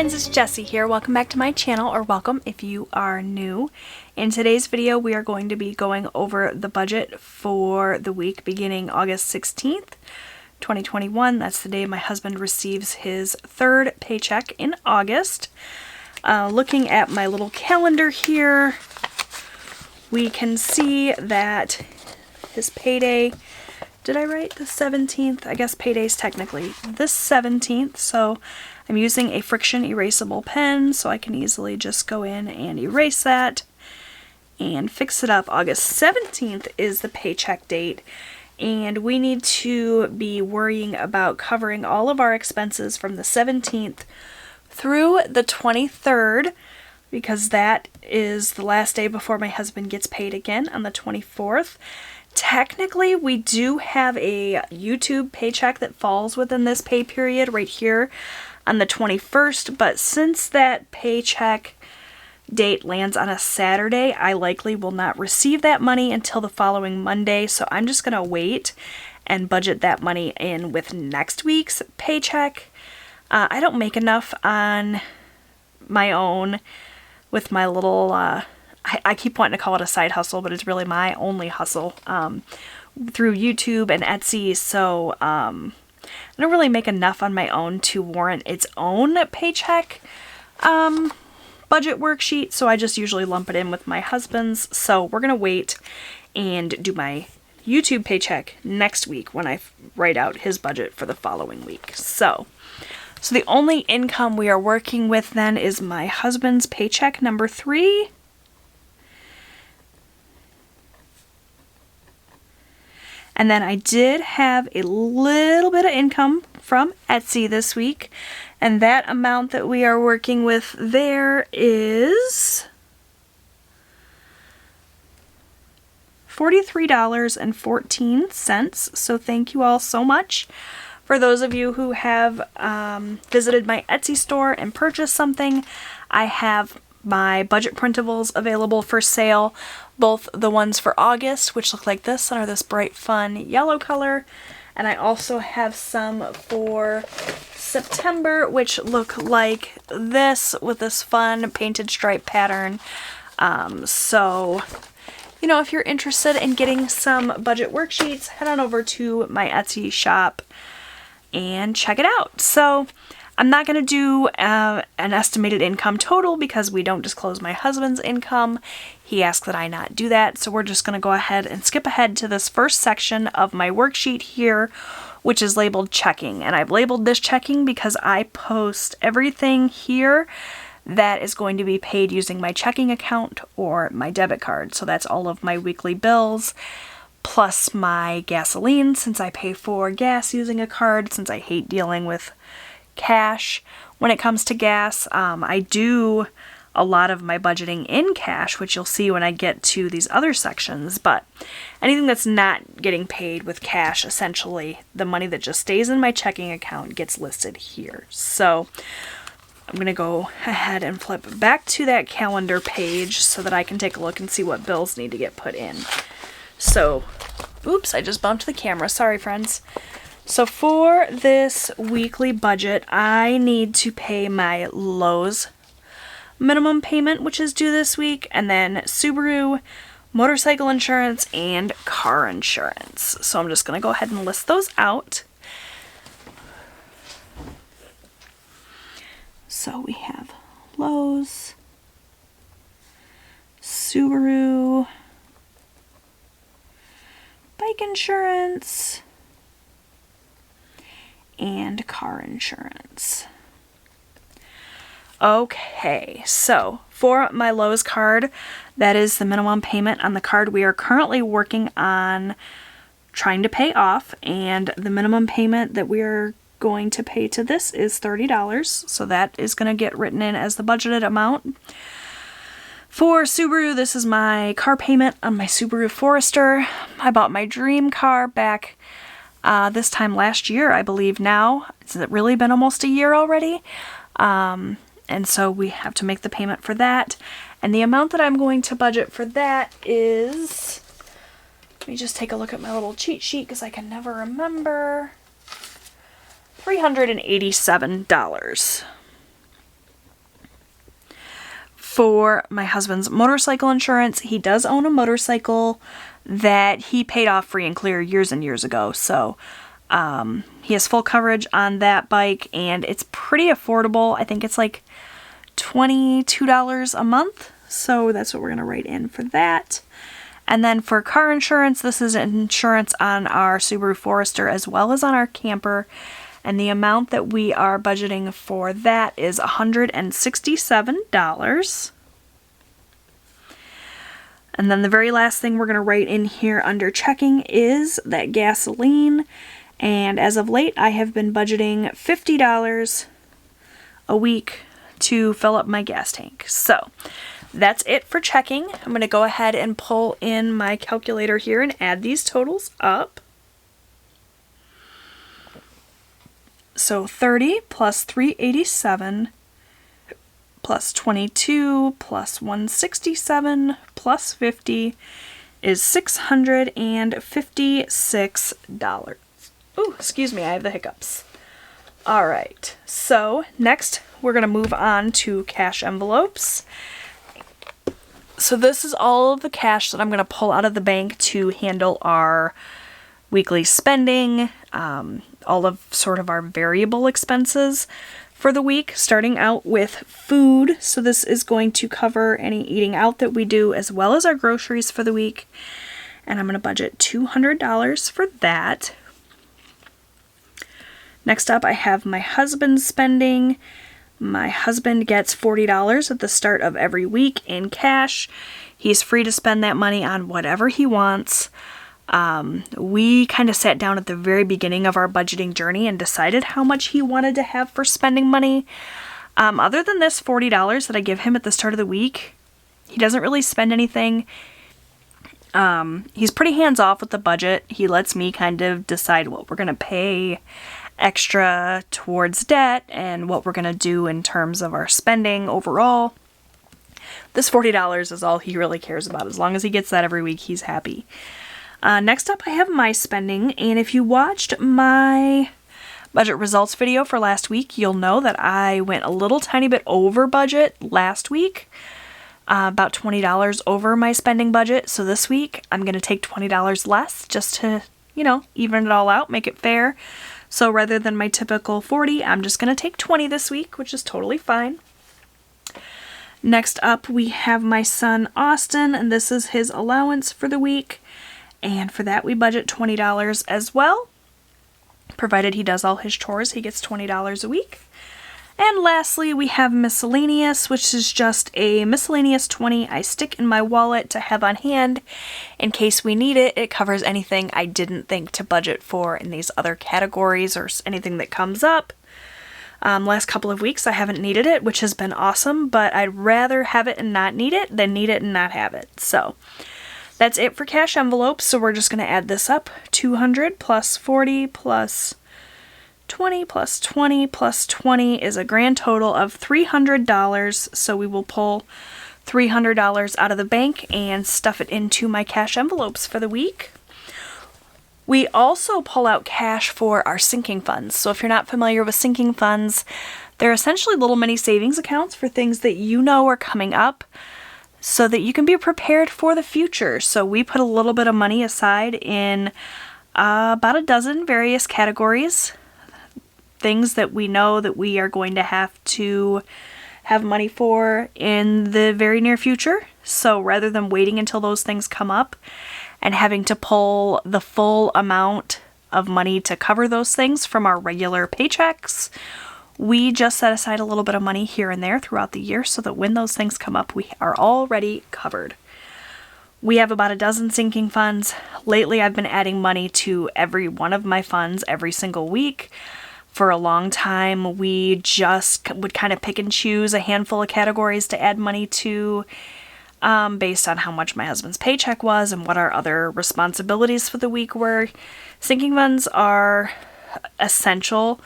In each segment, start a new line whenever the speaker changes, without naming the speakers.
friends, it's Jessie here. Welcome back to my channel, or welcome if you are new. In today's video, we are going to be going over the budget for the week beginning August 16th, 2021. That's the day my husband receives his third paycheck in August. Looking at my little calendar here, we can see that his payday, did I write the 17th? I guess payday's technically the 17th, so I'm using a friction erasable pen, so I can easily just go in and erase that and fix it up. August 17th is the paycheck date, and we need to be worrying about covering all of our expenses from the 17th through the 23rd, because that is the last day before my husband gets paid again on the 24th. Technically, we do have a YouTube paycheck that falls within this pay period right here on the 21st, but since that paycheck date lands on a Saturday, I likely will not receive that money until the following Monday, so I'm just going to wait and budget that money in with next week's paycheck. I don't make enough on my own with my little, I keep wanting to call it a side hustle, but it's really my only hustle through YouTube and Etsy, so I don't really make enough on my own to warrant its own paycheck budget worksheet, so I just usually lump it in with my husband's. So we're going to wait and do my YouTube paycheck next week when I write out his budget for the following week. So the only income we are working with then is my husband's paycheck number 3. And then I did have a little bit of income from Etsy this week, and that amount that we are working with there is $43.14. So thank you all so much. For those of you who have visited my Etsy store and purchased something, I have my budget printables available for sale, both the ones for August, which look like this and are this bright fun yellow color, and I also have some for September, which look like this with this fun painted stripe pattern. So you know, if you're interested in getting some budget worksheets, head on over to my Etsy shop and check it out. So I'm not going to do an estimated income total because we don't disclose my husband's income. He asked that I not do that, so we're just going to go ahead and skip ahead to this first section of my worksheet here, which is labeled checking. And I've labeled this checking because I post everything here that is going to be paid using my checking account or my debit card. So that's all of my weekly bills, plus my gasoline, since I pay for gas using a card, since I hate dealing with cash when it comes to gas. I do a lot of my budgeting in cash, which you'll see when I get to these other sections, but anything that's not getting paid with cash, essentially the money that just stays in my checking account gets listed here. So I'm going to go ahead and flip back to that calendar page so that I can take a look and see what bills need to get put in. So, oops, I just bumped the camera. Sorry, friends. So for this weekly budget, I need to pay my Lowe's minimum payment, which is due this week, and then Subaru, motorcycle insurance, and car insurance. So I'm just going to go ahead and list those out. So we have Lowe's, Subaru, bike insurance, and car insurance. Okay, so for my Lowe's card, that is the minimum payment on the card we are currently working on trying to pay off, and the minimum payment that we are going to pay to this is $30, so that is going to get written in as the budgeted amount. For Subaru, this is my car payment on my Subaru Forester. I bought my dream car back this time last year, I believe now. It's really been almost a year already. And so we have to make the payment for that. And the amount that I'm going to budget for that is, let me just take a look at my little cheat sheet because I can never remember. $387. for my husband's motorcycle insurance. He does own a motorcycle that he paid off free and clear years and years ago. So he has full coverage on that bike, and it's pretty affordable. I think it's like $22 a month. So that's what we're going to write in for that. And then for car insurance, this is insurance on our Subaru Forester as well as on our camper. And the amount that we are budgeting for that is $167. And then the very last thing we're going to write in here under checking is that gasoline. And as of late, I have been budgeting $50 a week to fill up my gas tank. So that's it for checking. I'm going to go ahead and pull in my calculator here and add these totals up. So 30 plus 387 plus 22 plus 167 plus 50 is $656. Ooh, excuse me, I have the hiccups. All right, so next we're going to move on to cash envelopes. So this is all of the cash that I'm going to pull out of the bank to handle our weekly spending, all of sort of our variable expenses for the week, starting out with food. So this is going to cover any eating out that we do as well as our groceries for the week. And I'm going to budget $200 for that. Next up, I have my husband's spending. My husband gets $40 at the start of every week in cash. He's free to spend that money on whatever he wants. We kind of sat down at the very beginning of our budgeting journey and decided how much he wanted to have for spending money. Other than this $40 that I give him at the start of the week, he doesn't really spend anything. He's pretty hands-off with the budget. He lets me kind of decide what we're going to pay extra towards debt and what we're going to do in terms of our spending overall. This $40 is all he really cares about. As long as he gets that every week, he's happy. Next up, I have my spending, and if you watched my budget results video for last week, you'll know that I went a little tiny bit over budget last week, about $20 over my spending budget. So this week, I'm going to take $20 less just to, even it all out, make it fair. So rather than my typical 40, I'm just going to take 20 this week, which is totally fine. Next up, we have my son Austin, and this is his allowance for the week. And for that, we budget $20 as well. Provided he does all his chores, he gets $20 a week. And lastly, we have miscellaneous, which is just a miscellaneous 20 I stick in my wallet to have on hand in case we need it. It covers anything I didn't think to budget for in these other categories or anything that comes up. Last couple of weeks I haven't needed it, which has been awesome, but I'd rather have it and not need it than need it and not have it. So that's it for cash envelopes. So we're just going to add this up. 200 plus 40 plus 20 plus 20 plus 20 is a grand total of $300. So we will pull $300 out of the bank and stuff it into my cash envelopes for the week. We also pull out cash for our sinking funds. So if you're not familiar with sinking funds, they're essentially little mini savings accounts for things that you know are coming up so that you can be prepared for the future. So we put a little bit of money aside in about a dozen various categories. Things that we know that we are going to have to have money for in the very near future. So rather than waiting until those things come up and having to pull the full amount of money to cover those things from our regular paychecks, we just set aside a little bit of money here and there throughout the year so that when those things come up, we are already covered. We have about a dozen sinking funds. Lately, I've been adding money to every one of my funds every single week. For a long time, we just would kind of pick and choose a handful of categories to add money to based on how much my husband's paycheck was and what our other responsibilities for the week were. Sinking funds are essential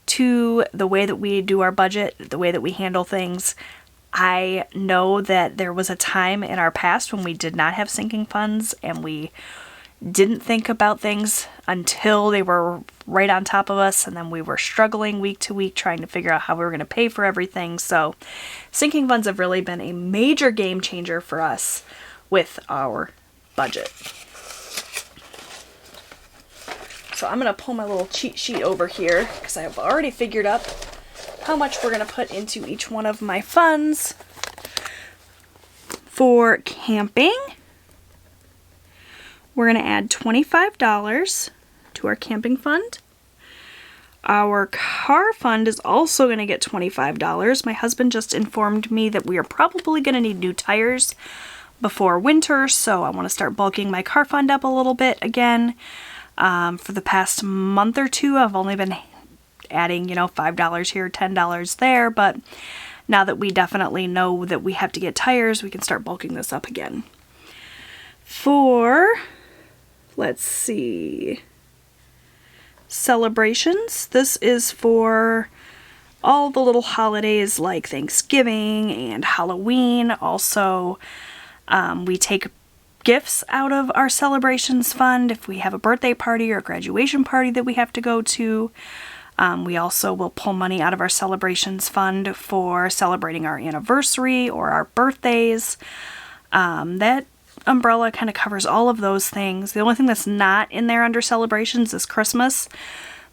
to the way that we do our budget, the way that we handle things. I know that there was a time in our past when we did not have sinking funds and we didn't think about things until they were right on top of us, and then we were struggling week to week trying to figure out how we were going to pay for everything. So sinking funds have really been a major game changer for us with our budget. So I'm going to pull my little cheat sheet over here because I've already figured up how much we're going to put into each one of my funds. For camping, we're going to add $25 to our camping fund. Our car fund is also going to get $25. My husband just informed me that we are probably going to need new tires before winter, so I want to start bulking my car fund up a little bit again. For the past month or two, I've only been adding, $5 here, $10 there, but now that we definitely know that we have to get tires, we can start bulking this up again. For, let's see, celebrations, this is for all the little holidays like Thanksgiving and Halloween. Also, we take gifts out of our celebrations fund if we have a birthday party or a graduation party that we have to go to. We also will pull money out of our celebrations fund for celebrating our anniversary or our birthdays. That umbrella kind of covers all of those things. The only thing that's not in there under celebrations is Christmas.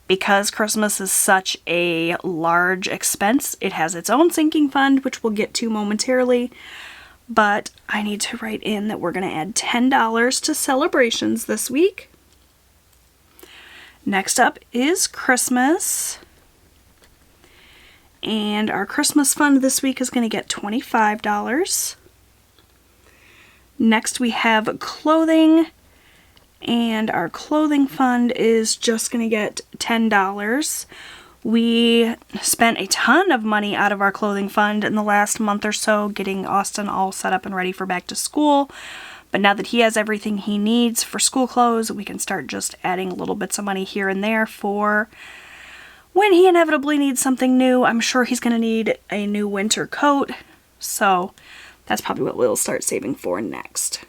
Because Christmas is such a large expense, it has its own sinking fund, which we'll get to momentarily. But I need to write in that we're going to add $10 to celebrations this week. Next up is Christmas. And our Christmas fund this week is going to get $25. Next we have clothing. And our clothing fund is just going to get $10. We spent a ton of money out of our clothing fund in the last month or so getting Austin all set up and ready for back to school. But now that he has everything he needs for school clothes, we can start just adding little bits of money here and there for when he inevitably needs something new. I'm sure he's going to need a new winter coat, so that's probably what we'll start saving for next.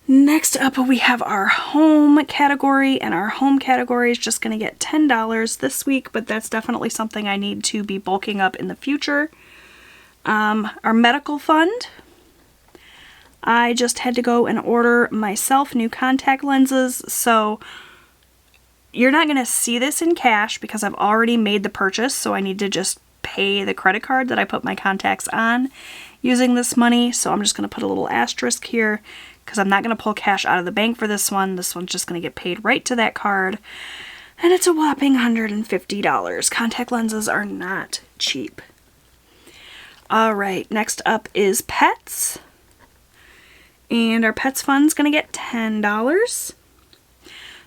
Next up, we have our home category, and our home category is just going to get $10 this week, but that's definitely something I need to be bulking up in the future. Our medical fund, I just had to go and order myself new contact lenses, so you're not going to see this in cash because I've already made the purchase, so I need to just pay the credit card that I put my contacts on using this money. So I'm just going to put a little asterisk here because I'm not going to pull cash out of the bank for this one. This one's just going to get paid right to that card, and it's a whopping $150. Contact lenses are not cheap. All right, next up is pets. And our pets fund's going to get $10.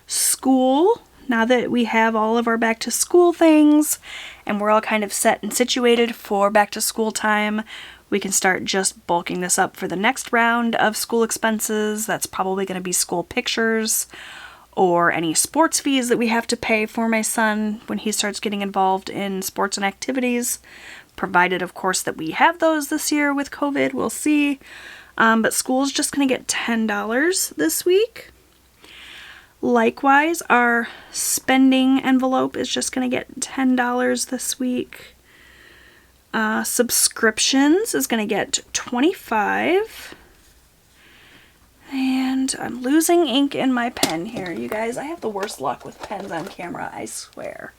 School, now that we have all of our back to school things and we're all kind of set and situated for back to school time, we can start just bulking this up for the next round of school expenses. That's probably going to be school pictures or any sports fees that we have to pay for my son when he starts getting involved in sports and activities, provided, of course, that we have those this year with COVID. We'll see. But school's just going to get $10 this week. Likewise, our spending envelope is just going to get $10 this week. Subscriptions is going to get $25. And I'm losing ink in my pen here, you guys. I have the worst luck with pens on camera, I swear.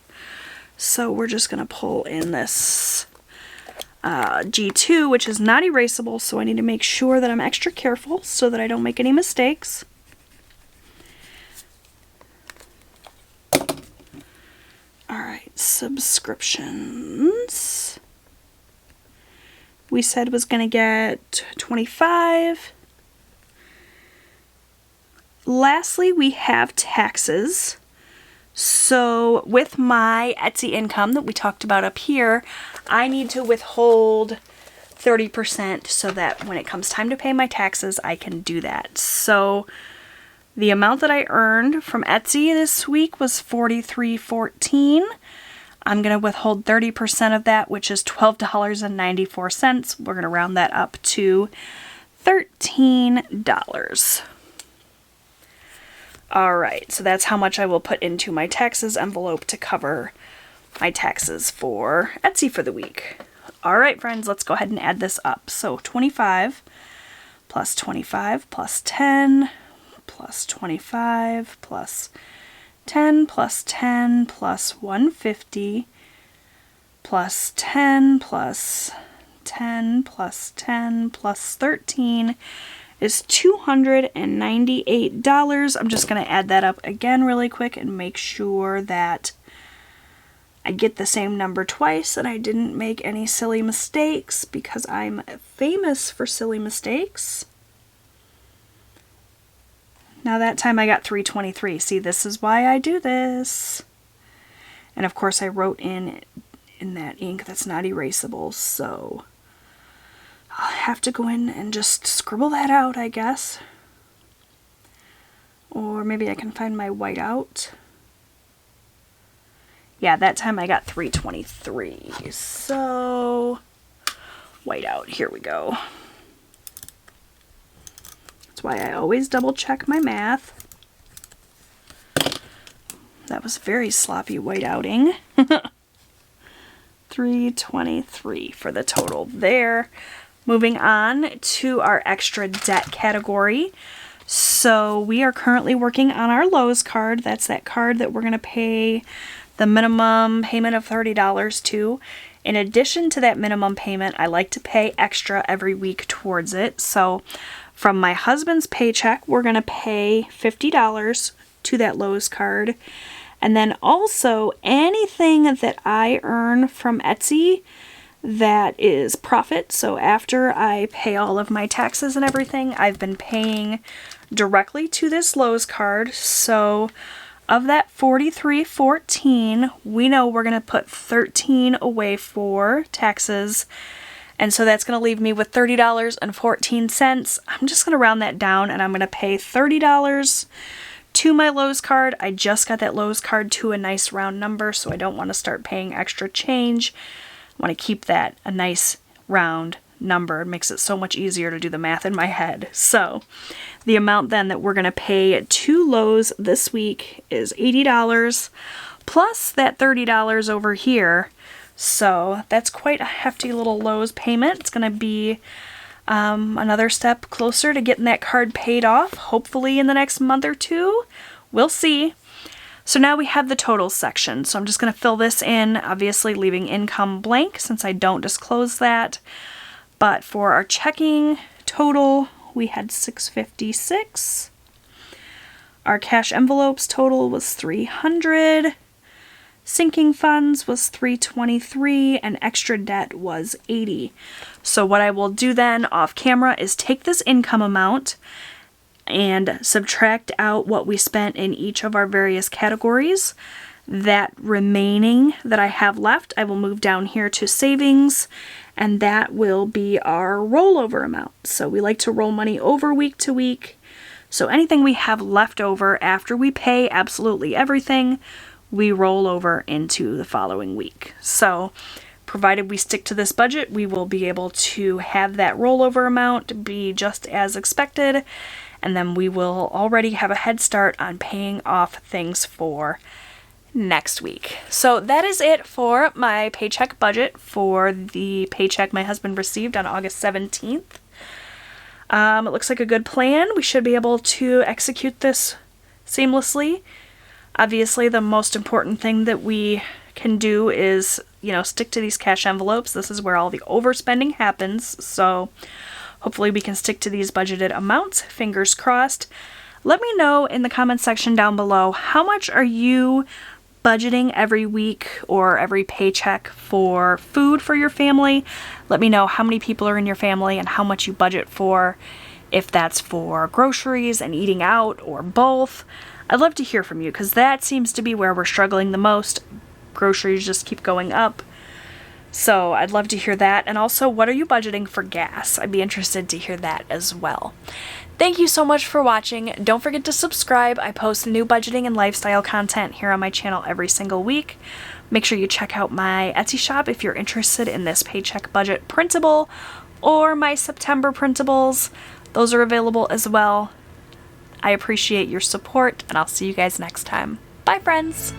So we're just going to pull in this G2, which is not erasable, so I need to make sure that I'm extra careful so that I don't make any mistakes. Alright, subscriptions. We said was going to get $25. Lastly, we have taxes. So with my Etsy income that we talked about up here, I need to withhold 30% so that when it comes time to pay my taxes, I can do that. So the amount that I earned from Etsy this week was $43.14. I'm going to withhold 30% of that, which is $12.94. We're going to round that up to $13. Alright, so that's how much I will put into my taxes envelope to cover my taxes for Etsy for the week. Alright friends, let's go ahead and add this up. So 25 plus 25 plus 10 plus 25 plus 10 plus 10 plus 150 plus 10 plus 10 plus 10 plus 13 is $298. I'm just going to add that up again really quick and make sure that I get the same number twice and I didn't make any silly mistakes, because I'm famous for silly mistakes. Now that time I got 323. See, this is why I do this. And of course I wrote in that ink that's not erasable, so I'll have to go in and just scribble that out, I guess. Or maybe I can find my whiteout. Yeah, that time I got 323. So, whiteout, here we go. That's why I always double check my math. That was very sloppy whiteouting. 323 for the total there. Moving on to our extra debt category. So we are currently working on our Lowe's card. That's that card that we're going to pay the minimum payment of $30 to. In addition to that minimum payment, I like to pay extra every week towards it. So from my husband's paycheck, we're going to pay $50 to that Lowe's card. And then also anything that I earn from Etsy that is profit. So after I pay all of my taxes and everything, I've been paying directly to this Lowe's card. So of that $43.14, we know we're going to put $13 away for taxes. And so that's going to leave me with $30.14. I'm just going to round that down and I'm going to pay $30 to my Lowe's card. I just got that Lowe's card to a nice round number, so I don't want to start paying extra change. I want to keep that a nice round number. It makes it so much easier to do the math in my head. So the amount then that we're going to pay to Lowe's this week is $80 plus that $30 over here. So that's quite a hefty little Lowe's payment. It's going to be another step closer to getting that card paid off, hopefully in the next month or two. We'll see. So now we have the totals section. So I'm just going to fill this in, obviously leaving income blank since I don't disclose that. But for our checking total, we had $656. Our cash envelopes total was $300. Sinking funds was $323, and extra debt was $80. So what I will do then off camera is take this income amount and subtract out what we spent in each of our various categories. That remaining that I have left, I will move down here to savings, and that will be our rollover amount. So we like to roll money over week to week. So anything we have left over after we pay absolutely everything, we roll over into the following week. So provided we stick to this budget, we will be able to have that rollover amount be just as expected, and then we will already have a head start on paying off things for next week. So that is it for my paycheck budget for the paycheck my husband received on August 17th. It looks like a good plan. We should be able to execute this seamlessly. Obviously, the most important thing that we can do is, stick to these cash envelopes. This is where all the overspending happens. So hopefully we can stick to these budgeted amounts. Fingers crossed. Let me know in the comments section down below, how much are you budgeting every week or every paycheck for food for your family? Let me know how many people are in your family and how much you budget for, if that's for groceries and eating out or both. I'd love to hear from you because that seems to be where we're struggling the most. Groceries just keep going up. So I'd love to hear that. And also, what are you budgeting for gas? I'd be interested to hear that as well. Thank you so much for watching. Don't forget to subscribe. I post new budgeting and lifestyle content here on my channel every single week. Make sure you check out my Etsy shop if you're interested in this paycheck budget printable or my September printables. Those are available as well. I appreciate your support, and I'll see you guys next time. Bye, friends!